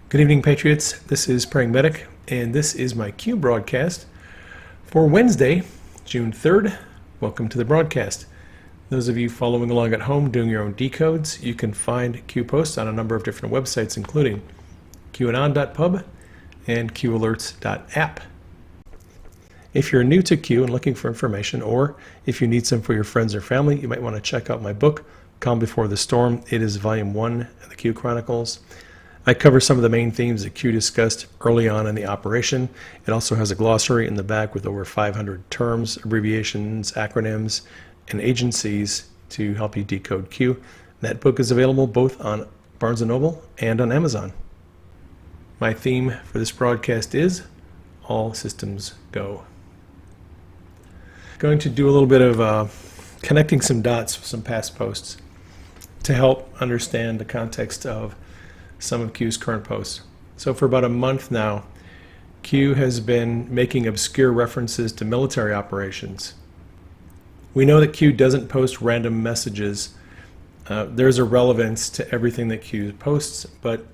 Good evening, Patriots. This is Praying Medic, and this is my Q broadcast for Wednesday, June 3rd. Welcome to the broadcast. Those of you following along at home doing your own decodes, you can find Q posts on a number of different websites, including qanon.pub and qalerts.app. If you're new to Q and looking for information, or if you need some for your friends or family, you might want to check out my book, Calm Before the Storm. It is volume 1 of the Q Chronicles. I cover some of the main themes that Q discussed early on in the operation. It also has a glossary in the back with over 500 terms, abbreviations, acronyms, and agencies to help you decode Q. That book is available both on Barnes & Noble and on Amazon. My theme for this broadcast is All Systems Go. Going to do a little bit of connecting some dots with some past posts to help understand the context of some of Q's current posts. So for about a month now, Q has been making obscure references to military operations. We know that Q doesn't post random messages. There's a relevance to everything that Q posts, but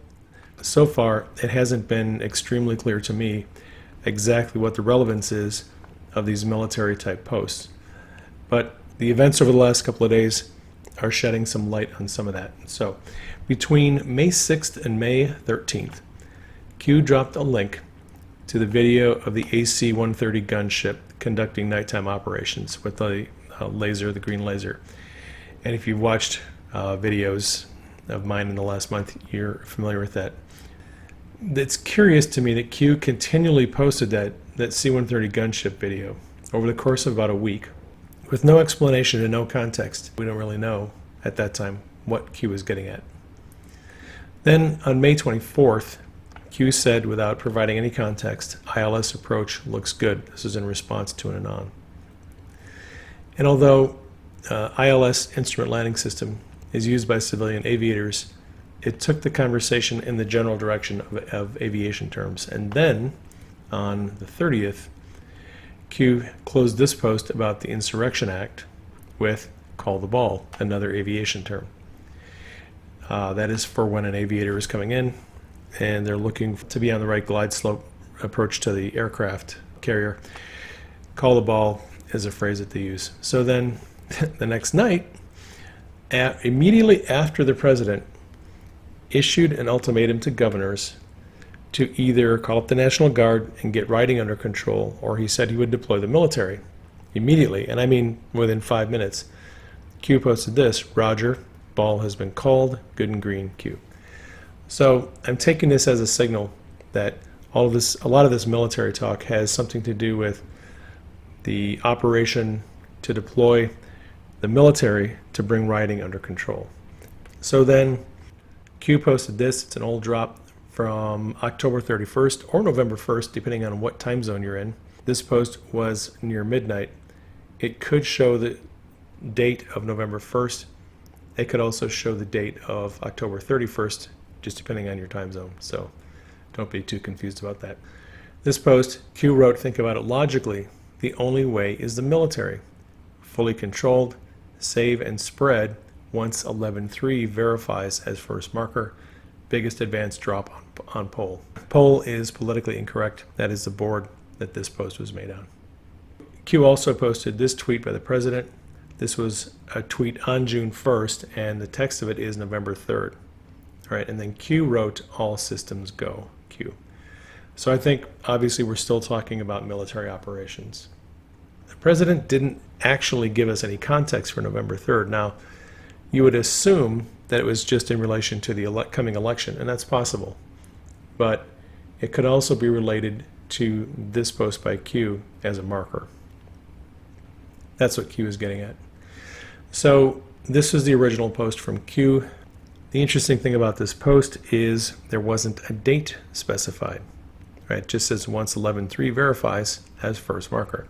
so far it hasn't been extremely clear to me exactly what the relevance is of these military type posts. But the events over the last couple of days are shedding some light on some of that. So between May 6th and May 13th, Q dropped a link to the video of the AC-130 gunship conducting nighttime operations with the laser, the green laser. And if you've watched videos of mine in the last month, you're familiar with that. It's curious to me that Q continually posted that C-130 gunship video over the course of about a week with no explanation and no context. We don't really know at that time what Q was getting at. Then on May 24th, Q said, without providing any context, ILS approach looks good. This is in response to an anon. And although ILS instrument landing system is used by civilian aviators, it took the conversation in the general direction of aviation terms. And then on the 30th, Q closed this post about the Insurrection Act with call the ball, another aviation term. That is for when an aviator is coming in and they're looking to be on the right glide slope approach to the aircraft carrier. Call the ball is a phrase that they use. So then the next night, immediately after the president issued an ultimatum to governors to either call up the National Guard and get rioting under control, or he said he would deploy the military immediately, and I mean within 5 minutes. Q posted this: Roger, ball has been called, good and green, Q. So I'm taking this as a signal that a lot of this military talk has something to do with the operation to deploy the military to bring rioting under control. So then Q posted this. It's an old drop from October 31st or November 1st, depending on what time zone you're in. This post was near midnight. It could show the date of November 1st. It could also show the date of October 31st, just depending on your time zone. So don't be too confused about that. This post, Q wrote, think about it logically. The only way is the military. Fully controlled, save and spread once 11.3 verifies as first marker. Biggest advance drop on poll. Poll is politically incorrect. That is the board that this post was made on. Q also posted this tweet by the president. This was a tweet on June 1st, and the text of it is November 3rd. All right, and then Q wrote, all systems go, Q. So I think obviously we're still talking about military operations. The president didn't actually give us any context for November 3rd. Now, you would assume that it was just in relation to the coming election, and that's possible. But it could also be related to this post by Q as a marker. That's what Q is getting at. So this is the original post from Q. The interesting thing about this post is there wasn't a date specified. Right? It just says once 11.3 verifies as first marker.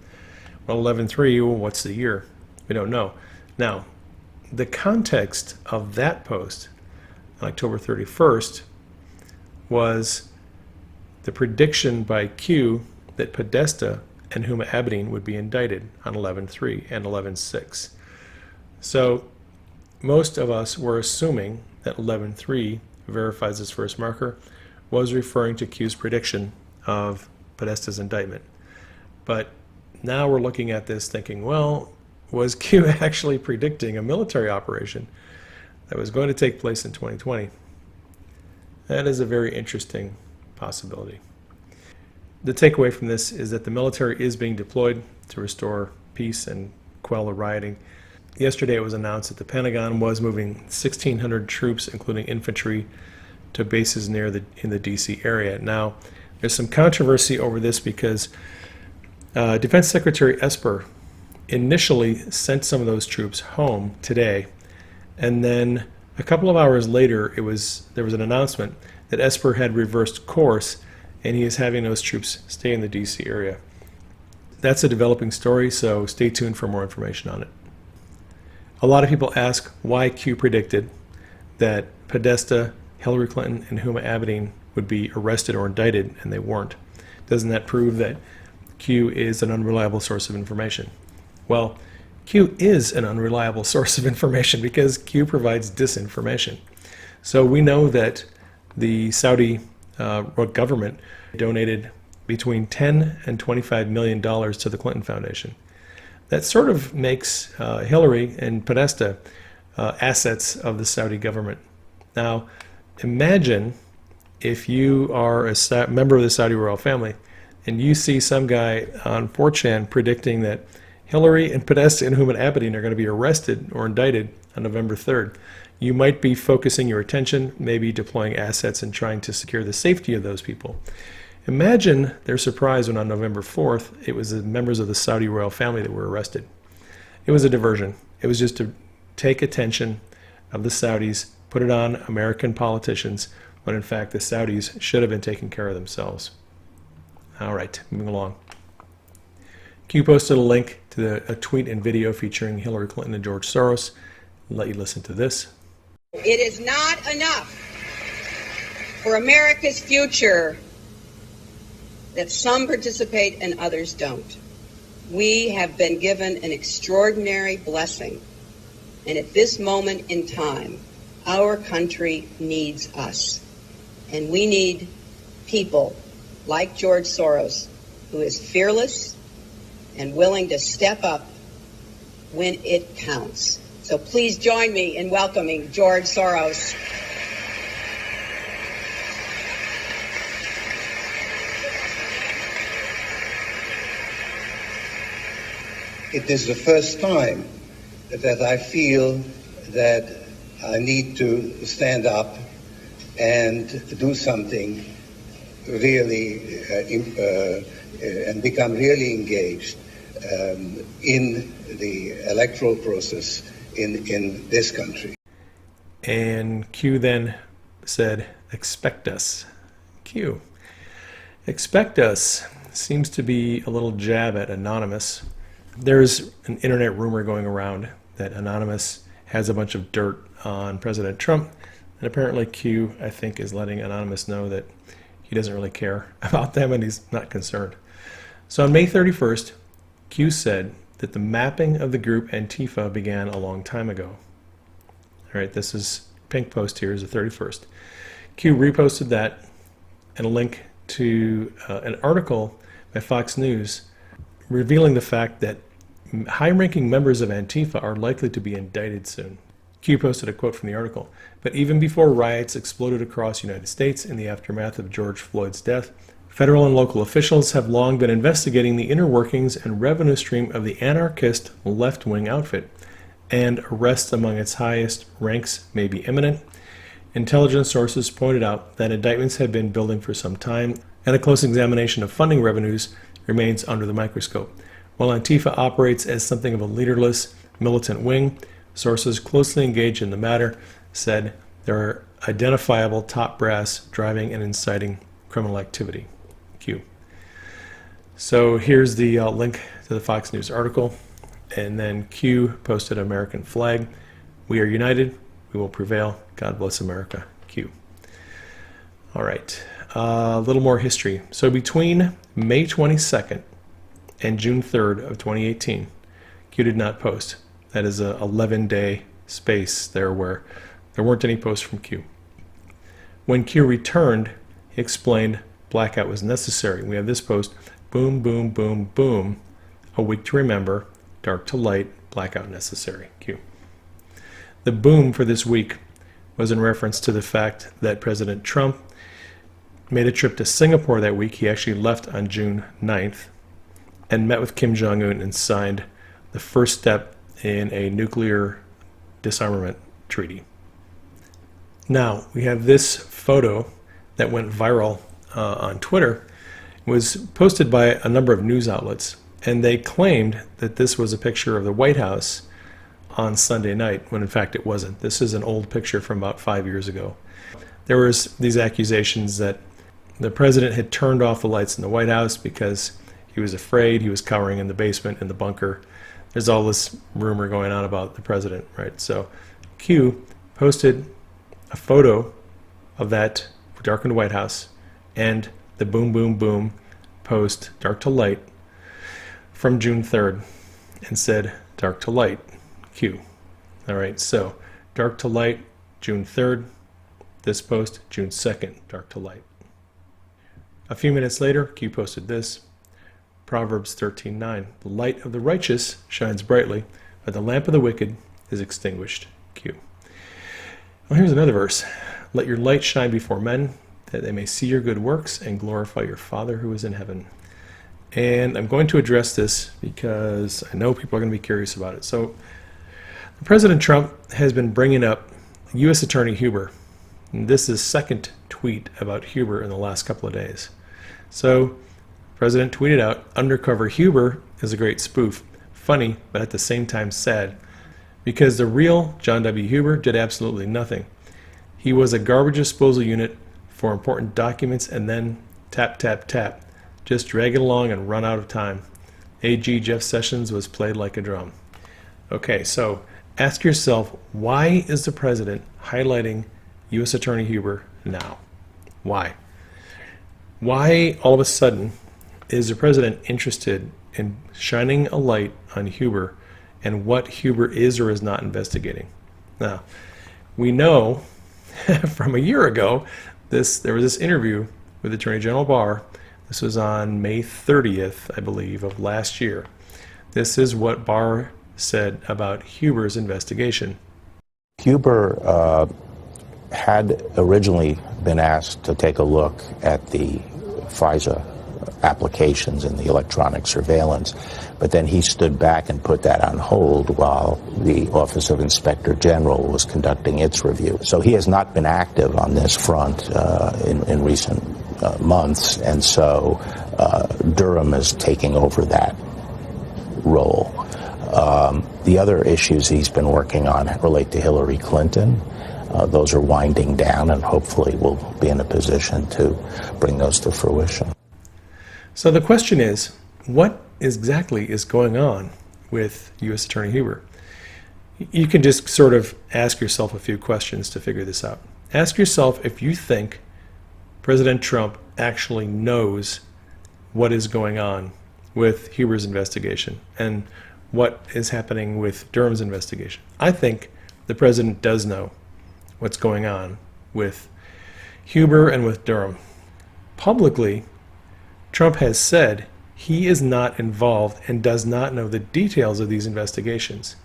Well, 11.3, well, what's the year? We don't know. Now, the context of that post on October 31st was the prediction by Q that Podesta and Huma Abedin would be indicted on 11.3 and 11.6. So most of us were assuming that 11.3 verifies its first marker was referring to Q's prediction of Podesta's indictment. But now we're looking at this thinking, well, was Q actually predicting a military operation that was going to take place in 2020? That is a very interesting possibility. The takeaway from this is that the military is being deployed to restore peace and quell the rioting. Yesterday it was announced that the Pentagon was moving 1,600 troops, including infantry, to bases in the D.C. area. Now, there's some controversy over this because Defense Secretary Esper initially sent some of those troops home today, and then a couple of hours later there was an announcement that Esper had reversed course and he is having those troops stay in the D.C. area. That's a developing story, so stay tuned for more information on it. A lot of people ask why Q predicted that Podesta, Hillary Clinton, and Huma Abedin would be arrested or indicted, and they weren't. Doesn't that prove that Q is an unreliable source of information? Well, Q is an unreliable source of information because Q provides disinformation. So we know that the Saudi government donated between $10 and $25 million to the Clinton Foundation. That sort of makes Hillary and Podesta assets of the Saudi government. Now, imagine if you are a member of the Saudi royal family and you see some guy on 4chan predicting that Hillary and Podesta and Huma Abedin are going to be arrested or indicted on November 3rd. You might be focusing your attention, maybe deploying assets and trying to secure the safety of those people. Imagine their surprise when on November 4th, it was the members of the Saudi royal family that were arrested. It was a diversion. It was just to take attention of the Saudis, put it on American politicians, when in fact the Saudis should have been taking care of themselves. All right, moving along. Q posted a link to a tweet and video featuring Hillary Clinton and George Soros. I'll let you listen to this. It is not enough for America's future that some participate and others don't. We have been given an extraordinary blessing, and at this moment in time, our country needs us. And we need people like George Soros, who is fearless and willing to step up when it counts. So please join me in welcoming George Soros. It is the first time that I feel that I need to stand up and do something really and become really engaged in the electoral process in this country. And Q then said, expect us. Q. Expect us seems to be a little jab at Anonymous. There's an internet rumor going around that Anonymous has a bunch of dirt on President Trump, and apparently Q, I think, is letting Anonymous know that he doesn't really care about them and he's not concerned. So on May 31st, Q said that the mapping of the group Antifa began a long time ago. All right, this is pink post here is the 31st. Q reposted that and a link to an article by Fox News revealing the fact that high-ranking members of Antifa are likely to be indicted soon. Q posted a quote from the article. But even before riots exploded across the United States in the aftermath of George Floyd's death, federal and local officials have long been investigating the inner workings and revenue stream of the anarchist left-wing outfit, and arrests among its highest ranks may be imminent. Intelligence sources pointed out that indictments had been building for some time, and a close examination of funding revenues remains under the microscope. While Antifa operates as something of a leaderless, militant wing, sources closely engaged in the matter said there are identifiable top brass driving and inciting criminal activity. Q. So here's the link to the Fox News article, and then Q posted an American flag. We are united. We will prevail. God bless America. Q. All right. A little more history. So between May 22nd and June 3rd of 2018, Q did not post. That is a 11-day space there where there weren't any posts from Q. When Q returned, he explained blackout was necessary. We have this post, boom, boom, boom, boom, a week to remember, dark to light, blackout necessary. Q. The boom for this week was in reference to the fact that President Trump made a trip to Singapore that week. He actually left on June 9th and met with Kim Jong-un and signed the first step in a nuclear disarmament treaty. Now, we have this photo that went viral on Twitter. It was posted by a number of news outlets, and they claimed that this was a picture of the White House on Sunday night, when in fact it wasn't. This is an old picture from about 5 years ago. There was these accusations that the president had turned off the lights in the White House because he was afraid, he was cowering in the basement, in the bunker. There's all this rumor going on about the president, right? So Q posted a photo of that darkened White House and the boom, boom, boom post, dark to light, from June 3rd, and said, dark to light, Q. All right, so dark to light, June 3rd. This post, June 2nd, dark to light. A few minutes later, Q posted this, Proverbs 13:9. The light of the righteous shines brightly, but the lamp of the wicked is extinguished. Q. Well, here's another verse. Let your light shine before men, that they may see your good works and glorify your Father who is in heaven. And I'm going to address this because I know people are going to be curious about it. So, President Trump has been bringing up U.S. Attorney Huber. And this is his second tweet about Huber in the last couple of days. So, the President tweeted out, Undercover Huber is a great spoof. Funny, but at the same time sad. Because the real John W. Huber did absolutely nothing. He was a garbage disposal unit for important documents and then tap, tap, tap. Just drag it along and run out of time. AG Jeff Sessions was played like a drum. Okay, so ask yourself, why is the president highlighting U.S. Attorney Huber now? Why? Why all of a sudden is the president interested in shining a light on Huber and what Huber is or is not investigating? Now, we know from a year ago, there was this interview with Attorney General Barr. This was on May 30th, I believe, of last year. This is what Barr said about Huber's investigation. Huber had originally been asked to take a look at the FISA applications and the electronic surveillance, but then he stood back and put that on hold while the Office of Inspector General was conducting its review. So he has not been active on this front in recent months, and so Durham is taking over that role. The other issues he's been working on relate to Hillary Clinton. Those are winding down, and hopefully we'll be in a position to bring those to fruition. So the question is, what exactly is going on with U.S. Attorney Huber? You can just sort of ask yourself a few questions to figure this out. Ask yourself if you think President Trump actually knows what is going on with Huber's investigation and what is happening with Durham's investigation. I think the president does know what's going on with Huber and with Durham. Publicly, Trump has said he is not involved and does not know the details of these investigations.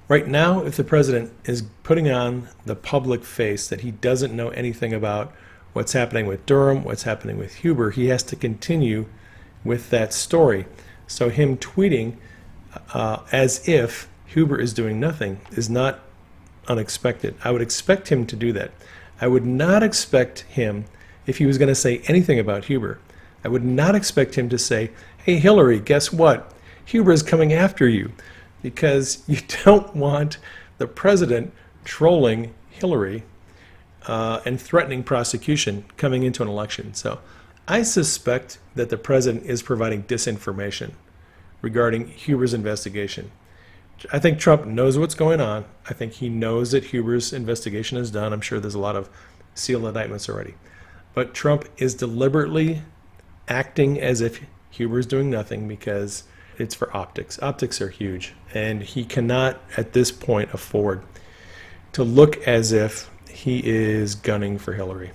Right now, if the president is putting on the public face that he doesn't know anything about what's happening with Durham, what's happening with Huber, he has to continue with that story. So him tweeting as if Huber is doing nothing is not unexpected. I would expect him to do that. I would not expect him, if he was going to say anything about Huber, I would not expect him to say, hey, Hillary, guess what? Huber is coming after you, because you don't want the president trolling Hillary and threatening prosecution coming into an election. So I suspect that the president is providing disinformation regarding Huber's investigation. I think Trump knows what's going on. I think he knows that Huber's investigation is done. I'm sure there's a lot of sealed indictments already. But Trump is deliberately acting as if Huber's doing nothing because it's for optics. Optics are huge, and he cannot at this point afford to look as if he is gunning for Hillary.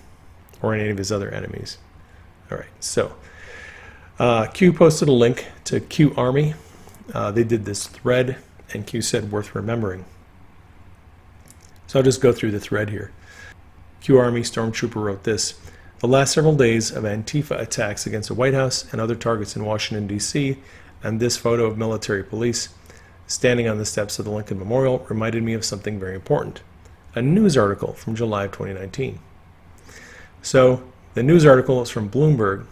or any of his other enemies. All right, so Q posted a link to Q Army. They did this thread, and Q said, worth remembering. So I'll just go through the thread here. Q Army Stormtrooper wrote this: the last several days of Antifa attacks against the White House and other targets in Washington, D.C., and this photo of military police standing on the steps of the Lincoln Memorial reminded me of something very important. A news article from July of 2019. So the news article is from Bloomberg.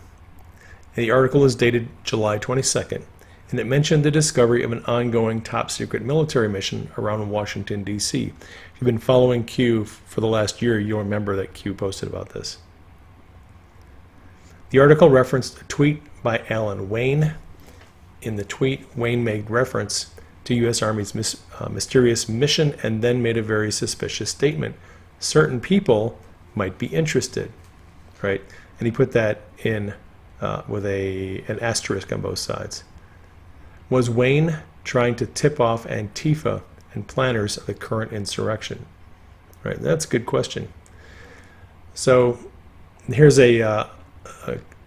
The article is dated July 22nd, and it mentioned the discovery of an ongoing top-secret military mission around Washington, D.C. If you've been following Q for the last year, you'll remember that Q posted about this. The article referenced a tweet by Alan Wayne. In the tweet, Wayne made reference to U.S. Army's mysterious mission and then made a very suspicious statement. Certain people might be interested, right? And he put that in with an asterisk on both sides. Was Wayne trying to tip off Antifa and planners of the current insurrection? Right, that's a good question. So here's a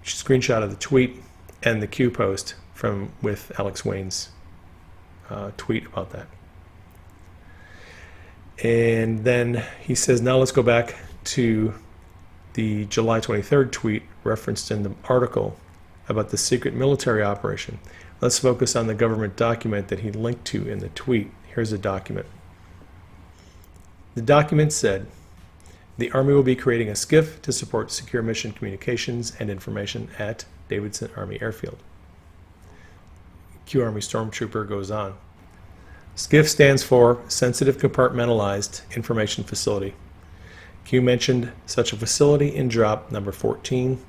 screenshot of the tweet and the Q post with Alex Wayne's tweet about that. And then he says, now let's go back to the July 23rd tweet referenced in the article about the secret military operation. Let's focus on the government document that he linked to in the tweet. Here's a document. The document said, the Army will be creating a SCIF to support secure mission communications and information at Davidson Army Airfield. Q Army Stormtrooper goes on. SCIF stands for Sensitive Compartmentalized Information Facility. Q mentioned such a facility in drop number 14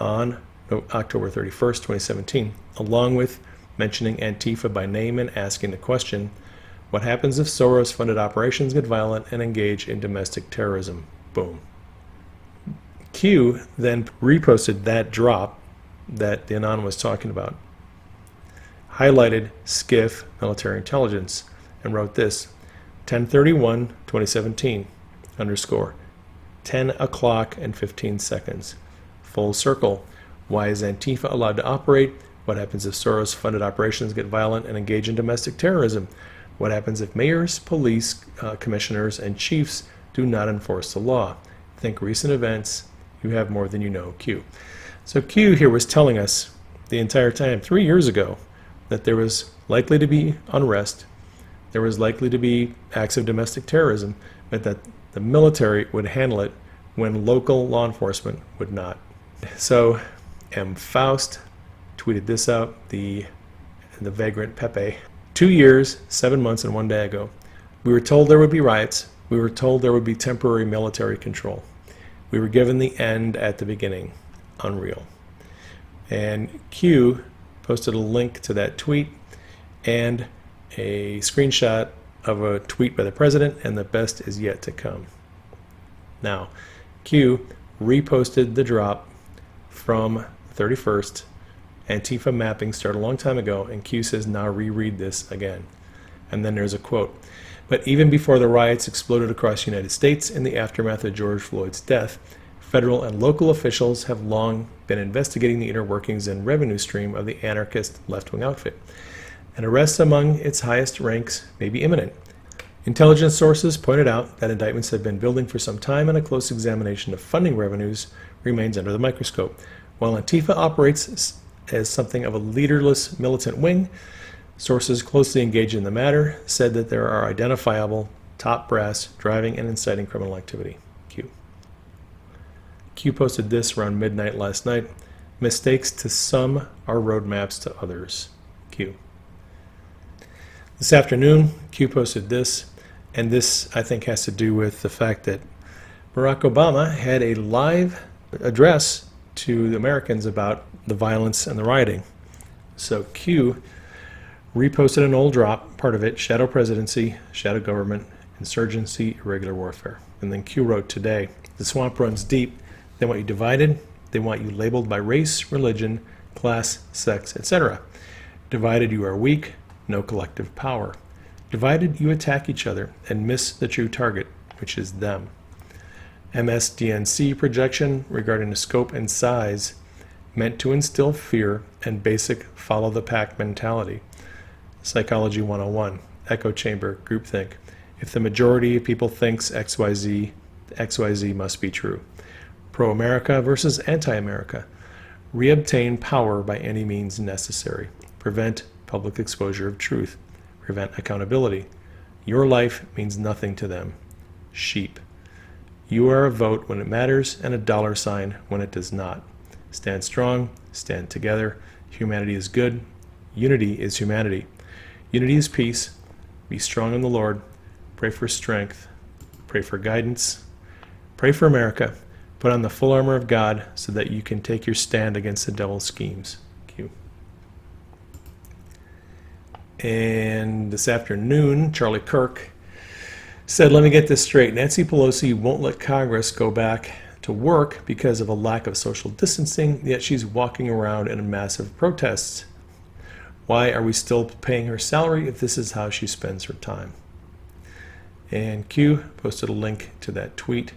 on October 31st, 2017, along with mentioning Antifa by name and asking the question, what happens if Soros-funded operations get violent and engage in domestic terrorism? Boom. Q then reposted that drop that the Anon was talking about, highlighted SCIF military intelligence, and wrote this: 10/31/2017 underscore 10 o'clock and 15 seconds. Full circle. Why is Antifa allowed to operate? What happens if Soros-funded operations get violent and engage in domestic terrorism? What happens if mayors, police, commissioners, and chiefs do not enforce the law? Think recent events. You have more than you know, Q. So Q here was telling us the entire time, 3 years ago, that there was likely to be unrest, there was likely to be acts of domestic terrorism, but that the military would handle it when local law enforcement would not. So M. Faust tweeted this out, the vagrant Pepe. 2 years, 7 months, and 1 day ago, we were told there would be riots. We were told there would be temporary military control. We were given the end at the beginning. Unreal. And Q posted a link to that tweet and a screenshot of a tweet by the president, and the best is yet to come. Now, Q reposted the drop from the 31st. Antifa mapping started a long time ago, and Q says, now reread this again. And then there's a quote. But even before the riots exploded across the United States in the aftermath of George Floyd's death, federal and local officials have long been investigating the inner workings and revenue stream of the anarchist left-wing outfit. And arrests among its highest ranks may be imminent. Intelligence sources pointed out that indictments have been building for some time, and a close examination of funding revenues remains under the microscope. While Antifa operates as something of a leaderless militant wing, sources closely engaged in the matter said that there are identifiable top brass driving and inciting criminal activity. Q posted this around midnight last night. Mistakes to some are roadmaps to others. Q. This afternoon, Q posted this, and this, I think, has to do with the fact that Barack Obama had a live address to the Americans about the violence and the rioting. So Q reposted an old drop, part of it, shadow presidency, shadow government, insurgency, irregular warfare. And then Q wrote today, the swamp runs deep. They want you divided. They want you labeled by race, religion, class, sex, etc. Divided, you are weak, no collective power. Divided, you attack each other and miss the true target, which is them. MSDNC projection regarding the scope and size meant to instill fear and basic follow the pack mentality. Psychology 101, echo chamber, groupthink. If the majority of people thinks XYZ, XYZ must be true. Pro-America versus anti-America. Reobtain power by any means necessary. Prevent public exposure of truth. Prevent accountability. Your life means nothing to them. Sheep. You are a vote when it matters and a dollar sign when it does not. Stand strong, stand together. Humanity is good. Unity is humanity. Unity is peace. Be strong in the Lord. Pray for strength. Pray for guidance. Pray for America. Put on the full armor of God so that you can take your stand against the devil's schemes. Q. And this afternoon, Charlie Kirk said, let me get this straight. Nancy Pelosi won't let Congress go back to work because of a lack of social distancing, yet she's walking around in massive protests. Why are we still paying her salary if this is how she spends her time? And Q posted a link to that tweet.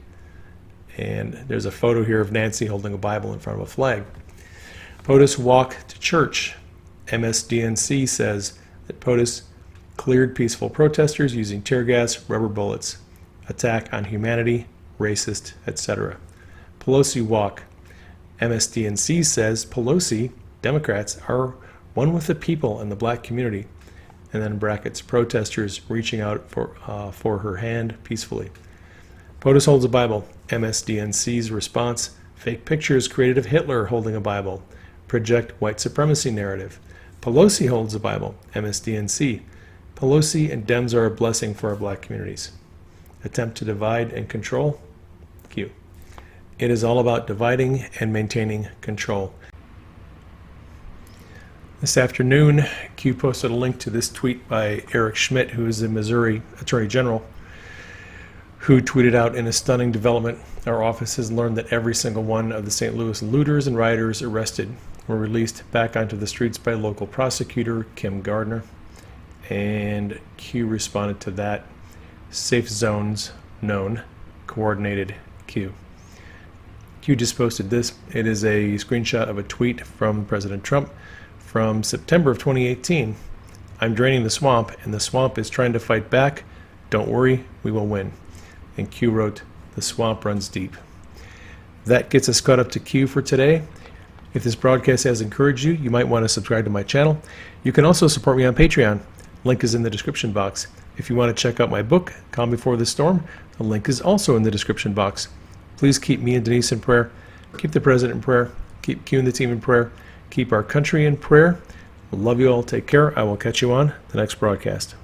And there's a photo here of Nancy holding a Bible in front of a flag. POTUS walk to church. MSDNC says that POTUS cleared peaceful protesters using tear gas, rubber bullets. Attack on humanity, racist, etc. Pelosi walk. MSDNC says Pelosi, Democrats, are one with the people and the black community. And then in brackets, protesters reaching out for her hand peacefully. POTUS holds a Bible. MSDNC's response, fake pictures created of Hitler holding a Bible. Project white supremacy narrative. Pelosi holds a Bible. MSDNC. Pelosi and Dems are a blessing for our black communities. Attempt to divide and control. Q. It is all about dividing and maintaining control. This afternoon, Q posted a link to this tweet by Eric Schmidt, who is the Missouri Attorney General, who tweeted out, in a stunning development, our office has learned that every single one of the St. Louis looters and rioters arrested were released back onto the streets by local prosecutor Kim Gardner. And Q responded to that, safe zones known, coordinated Q. Q just posted this. It is a screenshot of a tweet from President Trump from September of 2018. I'm draining the swamp, and the swamp is trying to fight back. Don't worry, we will win. And Q wrote, the swamp runs deep. That gets us caught up to Q for today. If this broadcast has encouraged you, you might want to subscribe to my channel. You can also support me on Patreon. Link is in the description box. If you want to check out my book, Calm Before the Storm, the link is also in the description box. Please keep me and Denise in prayer. Keep the president in prayer. Keep Q and the team in prayer. Keep our country in prayer. I love you all. Take care. I will catch you on the next broadcast.